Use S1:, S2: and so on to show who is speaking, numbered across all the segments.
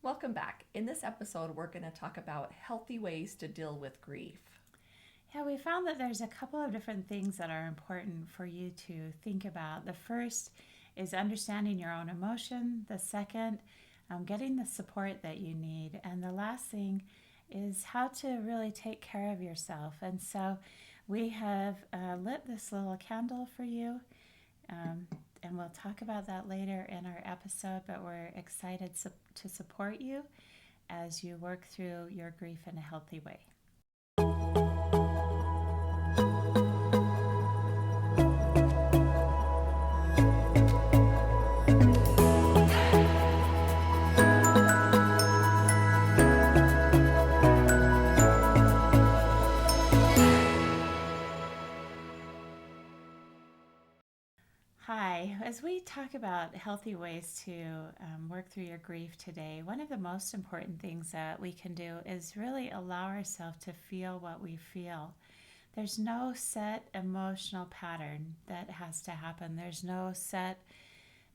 S1: Welcome back. In this episode, we're going to talk about healthy ways to deal with grief.
S2: Yeah, we found that there's a couple of different things that are important for you to think about. The first is understanding your own emotion. The second, getting the support that you need. And the last thing is how to really take care of yourself. And so we have lit this little candle for you. Um, and we'll talk about that later in our episode, but we're excited to support you as you work through your grief in a healthy way. Hi, as we talk about healthy ways to work through your grief today, one of the most important things that we can do is really allow ourselves to feel what we feel. There's no set emotional pattern that has to happen. There's no set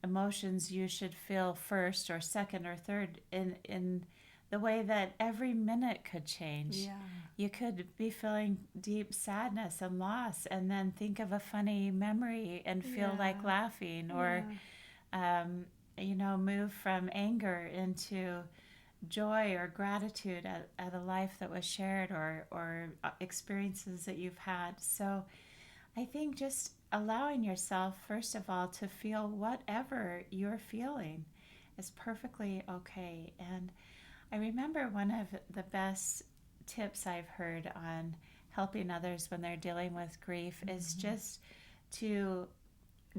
S2: emotions you should feel first or second or third in the way that every minute could change.
S1: Yeah.
S2: You could be feeling deep sadness and loss and then think of a funny memory and feel like laughing or move from anger into joy or gratitude at a life that was shared or experiences that you've had. So I think just allowing yourself, first of all, to feel whatever you're feeling is perfectly okay. And I remember one of the best tips I've heard on helping others when they're dealing with grief is just to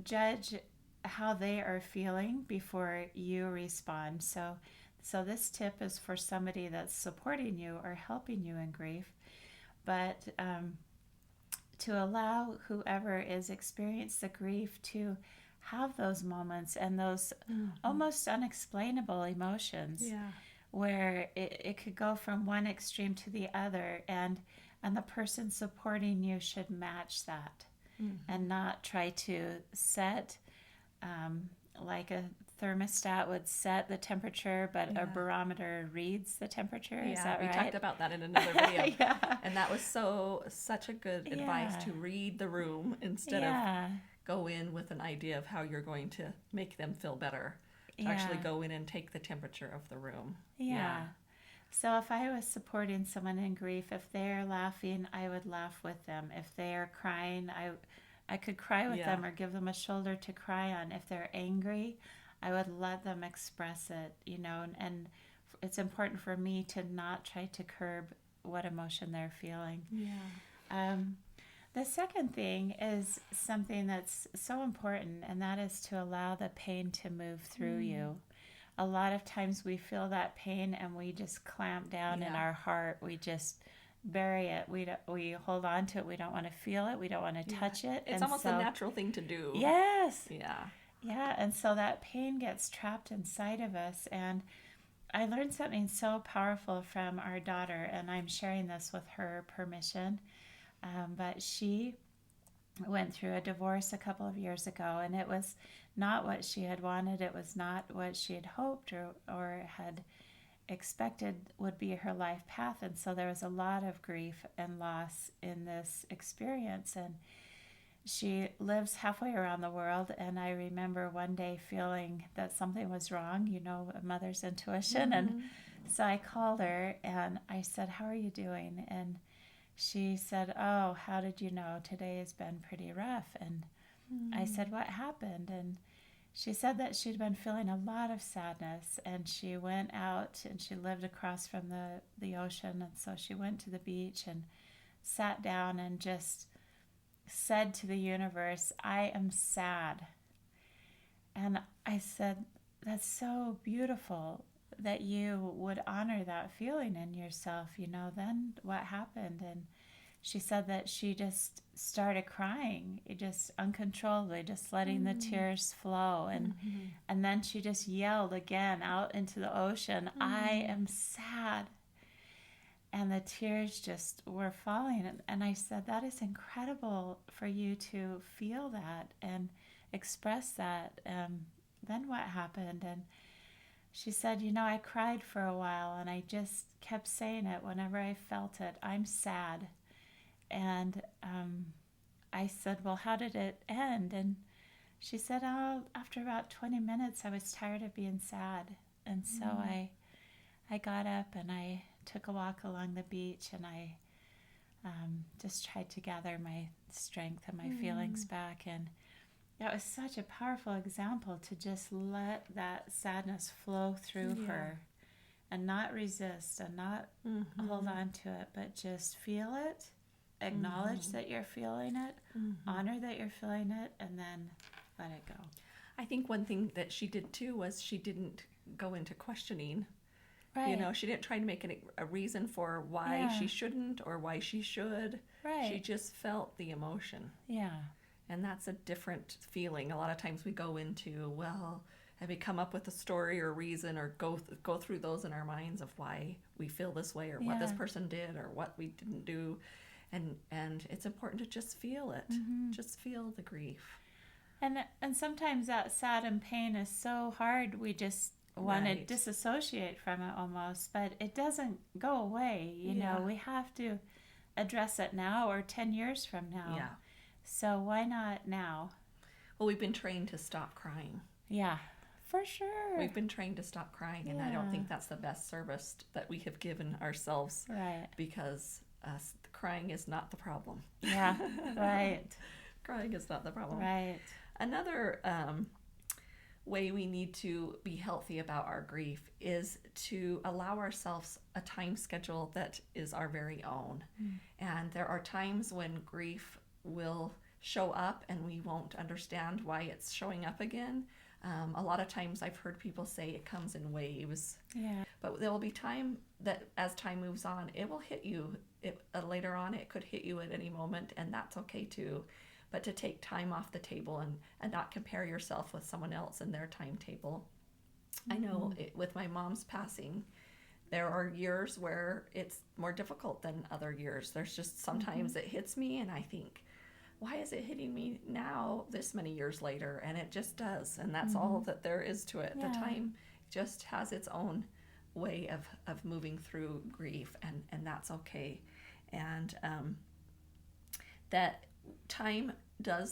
S2: judge how they are feeling before you respond. So this tip is for somebody that's supporting you or helping you in grief, but to allow whoever is experiencing the grief to have those moments and those almost unexplainable emotions where it could go from one extreme to the other, and the person supporting you should match that and not try to set like a thermostat would set the temperature, but a barometer reads the temperature. Is that
S1: we
S2: right?
S1: talked about that in another video.
S2: Yeah.
S1: And that was such a good advice to read the room instead of go in with an idea of how you're going to make them feel better. To actually go in and take the temperature of the room.
S2: Yeah. So if I was supporting someone in grief, if they're laughing, I would laugh with them. If they're crying, I could cry with them or give them a shoulder to cry on. If they're angry, I would let them express it, and it's important for me to not try to curb what emotion they're feeling. Um, the second thing is something that's so important, and that is to allow the pain to move through you. A lot of times we feel that pain and we just clamp down in our heart. We just bury it. We hold on to it. We don't want to feel it. We don't want to touch it.
S1: It's almost a natural thing to do.
S2: Yes.
S1: Yeah.
S2: Yeah, and so that pain gets trapped inside of us. And I learned something so powerful from our daughter, and I'm sharing this with her permission. But she went through a divorce a couple of years ago, and it was not what she had wanted. It was not what she had hoped or had expected would be her life path. And so there was a lot of grief and loss in this experience. And she lives halfway around the world. And I remember one day feeling that something was wrong, a mother's intuition. And so I called her and I said, "How are you doing?" And she said, "Oh, how did you know? Today has been pretty rough." And I said, "What happened?" And she said that she'd been feeling a lot of sadness, and she went out, and she lived across from the ocean, and so she went to the beach and sat down and just said to the universe, "I am sad." And I said, "That's so beautiful that you would honor that feeling in yourself, then what happened?" And she said that she just started crying, just uncontrollably, just letting the tears flow. And then she just yelled again out into the ocean, "I am sad." And the tears just were falling. And I said, "That is incredible for you to feel that and express that. Then what happened?" And she said, I cried for a while and I just kept saying it whenever I felt it. I'm sad. And I said, well, how did it end? And she said, oh, after about 20 minutes, I was tired of being sad. And so I got up and I took a walk along the beach, and I just tried to gather my strength and my feelings back. And that was such a powerful example to just let that sadness flow through her and not resist and not hold on to it, but just feel it, acknowledge that you're feeling it, honor that you're feeling it, and then let it go.
S1: I think one thing that she did too was she didn't go into questioning.
S2: Right.
S1: She didn't try to make a reason for why she shouldn't or why she should.
S2: Right.
S1: She just felt the emotion.
S2: Yeah.
S1: And that's a different feeling. A lot of times we go into, well, have we come up with a story or reason, or go through those in our minds of why we feel this way, or what this person did, or what we didn't do. And it's important to just feel it. Just feel the grief.
S2: And sometimes that sad and pain is so hard, we just want to disassociate from it almost, but it doesn't go away. You know, we have to address it now or 10 years from now.
S1: Yeah.
S2: So why not now?
S1: Well, we've been trained to stop crying.
S2: Yeah, for sure.
S1: We've been trained to stop crying, and I don't think that's the best service that we have given ourselves.
S2: Right.
S1: Because crying is not the problem.
S2: Yeah, right.
S1: Crying is not the problem.
S2: Right.
S1: Another way we need to be healthy about our grief is to allow ourselves a time schedule that is our very own. And there are times when grief will show up and we won't understand why it's showing up again. A lot of times I've heard people say it comes in waves.
S2: Yeah.
S1: But there will be time that as time moves on, it will hit you. Later on, it could hit you at any moment, and that's okay too. But to take time off the table and not compare yourself with someone else and their timetable. I know with my mom's passing, there are years where it's more difficult than other years. There's just sometimes it hits me and I think, why is it hitting me now this many years later? And it just does. And that's all that there is to it.
S2: Yeah.
S1: The time just has its own way of moving through grief, and that's okay. And that time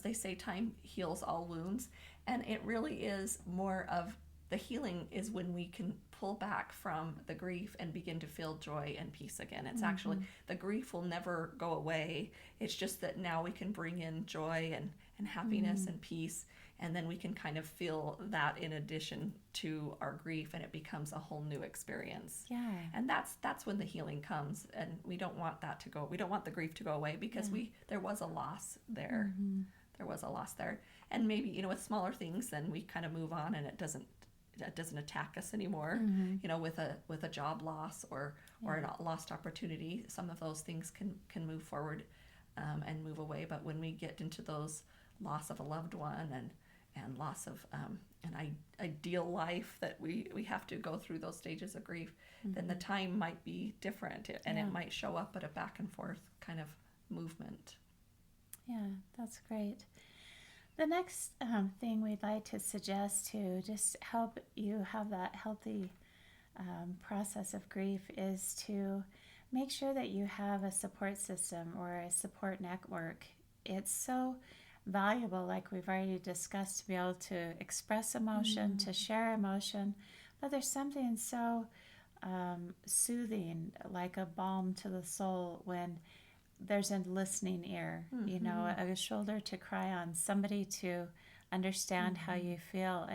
S1: they say time heals all wounds, and it really is more of the healing is when we can pull back from the grief and begin to feel joy and peace again. It's actually, the grief will never go away. It's just that now we can bring in joy and happiness and peace, and then we can kind of feel that in addition to our grief, and it becomes a whole new experience.
S2: Yeah.
S1: And that's when the healing comes, and we don't want that to go. We don't want the grief to go away, because there was a loss there. There was a loss there. And maybe, with smaller things, then we kind of move on, and it doesn't attack us anymore. With a job loss or a lost opportunity, some of those things can move forward and move away. But when we get into those loss of a loved one and loss of an ideal life that we have to go through those stages of grief, then the time might be different, and it might show up at a back and forth kind of movement.
S2: Yeah, that's great. The next thing we'd like to suggest to just help you have that healthy process of grief is to make sure that you have a support system or a support network. It's so valuable, like we've already discussed, to be able to express emotion, to share emotion, but there's something so soothing, like a balm to the soul, when there's a listening ear, a shoulder to cry on, somebody to understand how you feel.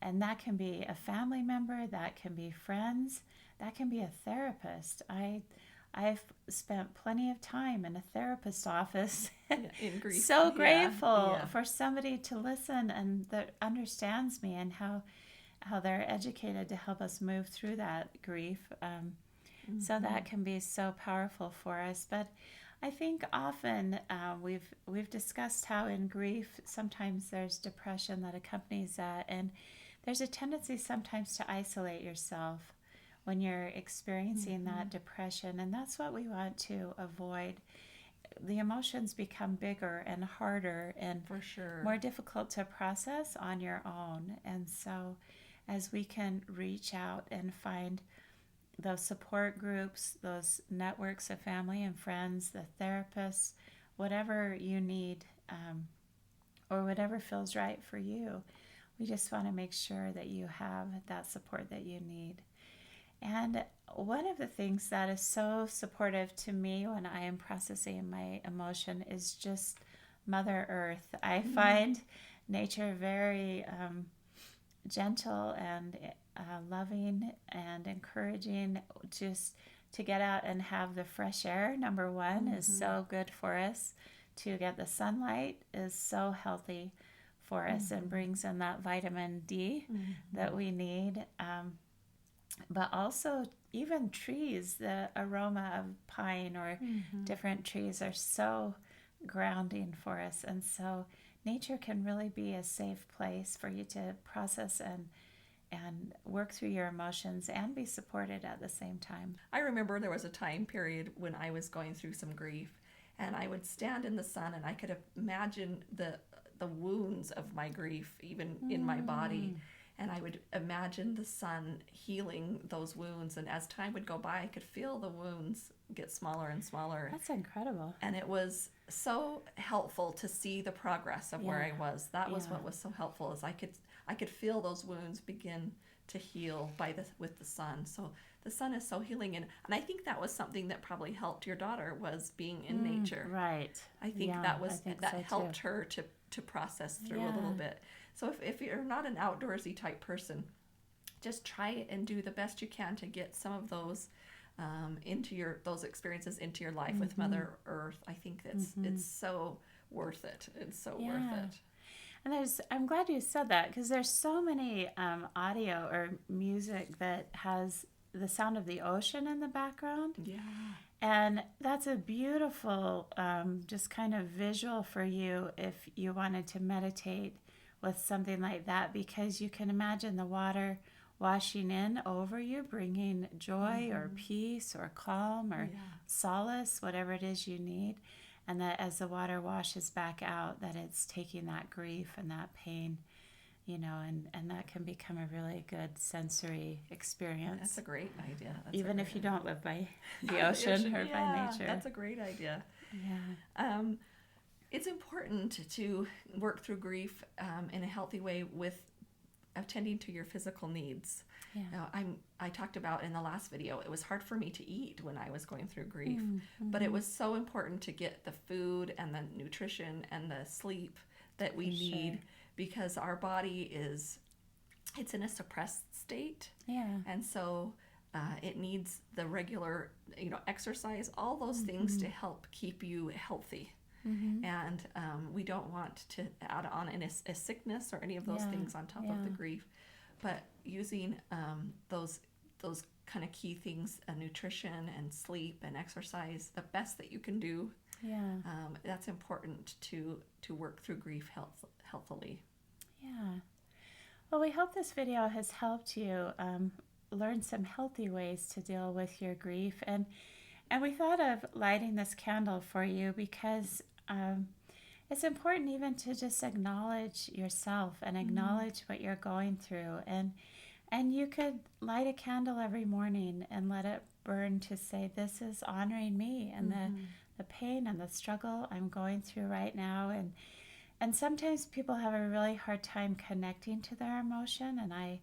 S2: And that can be a family member, that can be friends, that can be a therapist. I've spent plenty of time in a therapist's office.
S1: In grief.
S2: So grateful for somebody to listen and that understands me, and how they're educated to help us move through that grief. So that can be so powerful for us. But I think often we've discussed how in grief sometimes there's depression that accompanies that, and there's a tendency sometimes to isolate yourself when you're experiencing that depression, and that's what we want to avoid. The emotions become bigger and harder and
S1: for sure
S2: more difficult to process on your own, and so as we can reach out and find those support groups, those networks of family and friends, the therapists, whatever you need, or whatever feels right for you. We just want to make sure that you have that support that you need. And one of the things that is so supportive to me when I am processing my emotion is just Mother Earth. I find nature very gentle and loving and encouraging. Just to get out and have the fresh air, number one, is so good for us. To get the sunlight is so healthy for us and brings in that vitamin D that we need. But also even trees, the aroma of pine or different trees are so grounding for us. And so nature can really be a safe place for you to process and work through your emotions and be supported at the same time.
S1: I remember there was a time period when I was going through some grief, and I would stand in the sun and I could imagine the wounds of my grief even in my body. And I would imagine the sun healing those wounds. And as time would go by, I could feel the wounds get smaller and smaller.
S2: That's incredible.
S1: And it was so helpful to see the progress of where I was. That was what was so helpful, is I could feel those wounds begin to heal with the sun. So the sun is so healing. And I think that was something that probably helped your daughter, was being in nature.
S2: Right.
S1: I think that helped her to process through a little bit. So if you're not an outdoorsy type person, just try and do the best you can to get some of those those experiences into your life with Mother Earth. I think it's so worth it. It's so worth it.
S2: And I'm glad you said that, because there's so many audio or music that has the sound of the ocean in the background.
S1: Yeah.
S2: And that's a beautiful just kind of visual for you if you wanted to meditate with something like that, because you can imagine the water washing in over you, bringing joy or peace or calm or solace, whatever it is you need. And that as the water washes back out, that it's taking that grief and that pain, and that can become a really good sensory experience.
S1: That's a great idea.
S2: Even if you don't live by the ocean or by nature.
S1: That's a great idea.
S2: Yeah.
S1: It's important to work through grief in a healthy way with attending to your physical needs.
S2: Yeah.
S1: Now, I talked about in the last video, it was hard for me to eat when I was going through grief, but it was so important to get the food and the nutrition and the sleep that we need, because our body it's in a suppressed state.
S2: Yeah.
S1: And so it needs the regular, exercise, all those things to help keep you healthy. And we don't want to add on a sickness or any of those things on top of the grief. But using those kind of key things, nutrition and sleep and exercise, the best that you can do, that's important to work through grief healthily.
S2: Yeah. Well, we hope this video has helped you learn some healthy ways to deal with your grief. And we thought of lighting this candle for you because it's important even to just acknowledge yourself and acknowledge what you're going through. And you could light a candle every morning and let it burn to say, this is honoring me and the pain and the struggle I'm going through right now. And sometimes people have a really hard time connecting to their emotion, and I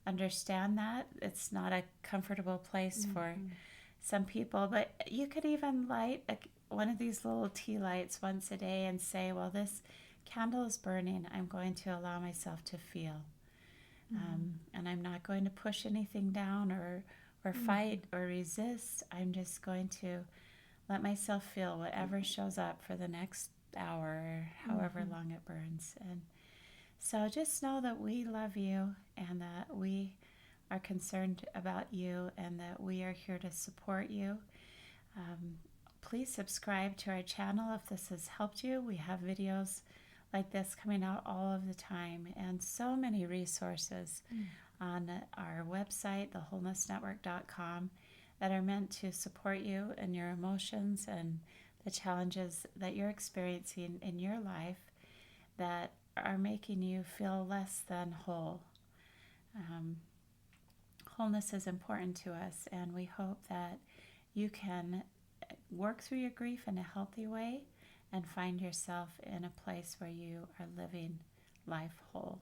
S2: understand that. It's not a comfortable place for some people, but you could even light one of these little tea lights once a day and say, well, this candle is burning. I'm going to allow myself to feel. And I'm not going to push anything down or fight or resist. I'm just going to let myself feel whatever shows up for the next hour or however long it burns. And so just know that we love you and that we are concerned about you and that we are here to support you. Please subscribe to our channel if this has helped you. We have videos like this coming out all of the time, and so many resources on our website, thewholenessnetwork.com, that are meant to support you in your emotions and the challenges that you're experiencing in your life that are making you feel less than whole. wholeness is important to us, and we hope that you can work through your grief in a healthy way and find yourself in a place where you are living life whole.